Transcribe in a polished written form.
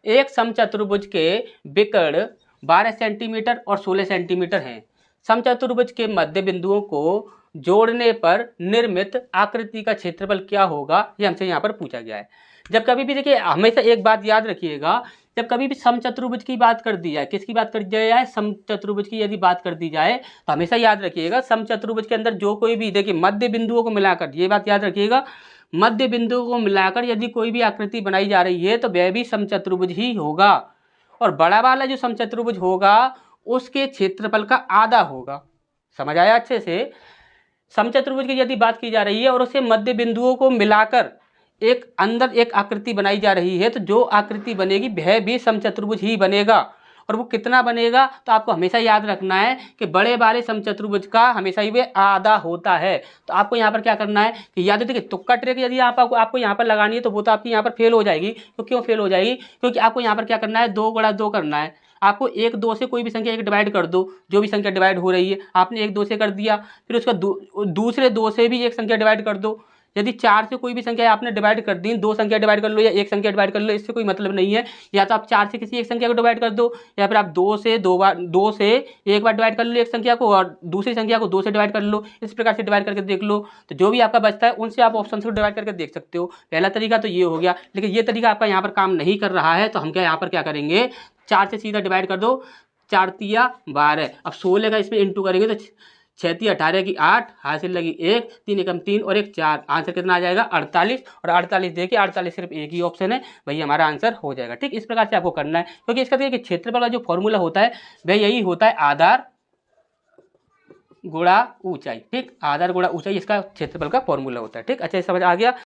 एक समचतुर्भुज के विकर्ण 12 सेंटीमीटर और 16 सेंटीमीटर हैं। समचतुर्भुज के मध्य बिंदुओं को जोड़ने पर निर्मित आकृति का क्षेत्रफल क्या होगा, ये हमसे यहाँ पर पूछा गया है। जब कभी भी देखिए, हमेशा एक बात याद रखिएगा, जब कभी भी समचतुर्भुज की बात कर दी जाए, किसकी बात कर दी जाए, समचतुर्भुज की यदि बात कर दी जाए, तो हमेशा याद रखिएगा समचतुर्भुज के अंदर जो कोई भी, देखिए मध्य बिंदुओं को मिलाकर, ये बात याद रखिएगा, मध्य बिंदुओं को मिलाकर यदि कोई भी आकृति बनाई जा रही है तो वह भी समचतुर्भुज ही होगा। और बड़ा वाला जो समचतुर्भुज होगा उसके क्षेत्रफल का आधा होगा। समझ आया अच्छे से? समचतुर्भुज की यदि बात की जा रही है और उसे मध्य बिंदुओं को मिलाकर एक अंदर एक आकृति बनाई जा रही है, तो जो आकृति बनेगी वह भी समचतुर्भुज ही बनेगा। और वो कितना बनेगा, तो आपको हमेशा याद रखना है कि बड़े वाले समचतुर्भुज का हमेशा ही वह आधा होता है। तो आपको यहाँ पर क्या करना है कि याद देखिए, तुक्का ट्रिक यदि आपको यहाँ पर लगानी है तो वो तो आपकी यहाँ पर फेल हो जाएगी। तो क्यों फेल हो जाएगी? क्योंकि आपको यहाँ पर क्या करना है, 2 गुणा 2 करना है। आपको 1 2 से कोई भी संख्या एक डिवाइड कर दो, जो भी संख्या डिवाइड हो रही है आपने 1 2 से कर दिया, फिर उसका दूसरे 2 से भी एक संख्या डिवाइड कर दो। यदि 4 से कोई भी संख्या आपने डिवाइड कर दी, 2 संख्या डिवाइड कर लो या एक संख्या डिवाइड कर लो, इससे कोई मतलब नहीं है। या तो आप 4 से किसी एक संख्या को डिवाइड कर दो, या फिर आप 2 से एक बार डिवाइड कर लो एक संख्या को, और दूसरी संख्या को 2 से डिवाइड कर लो। इस प्रकार से डिवाइड करके देख लो, तो जो भी आपका बचता है उनसे आप ऑप्शन को डिवाइड करके देख सकते हो। पहला तरीका तो ये हो गया, लेकिन ये तरीका आपका यहाँ पर काम नहीं कर रहा है, तो हम क्या यहाँ पर क्या करेंगे, 4 से सीधा डिवाइड कर दो, 4 तिया 12। अब 16 का इसमें इंटू करेंगे तो 6 तिया 18 की 8, हासिल लगी 1, 3 एकम 3 और 1 4, आंसर कितना आ जाएगा 48। और 48 देखिए, 48 सिर्फ एक ही ऑप्शन है, वही हमारा आंसर हो जाएगा। ठीक, इस प्रकार से आपको करना है, क्योंकि इसका देखिए क्षेत्रफल का जो फॉर्मूला होता है वह यही होता है, आधार गुणा ऊंचाई। ठीक, आधार गुणा ऊंचाई इसका क्षेत्रफल का फॉर्मूला होता है। ठीक, अच्छा समझ आ गया।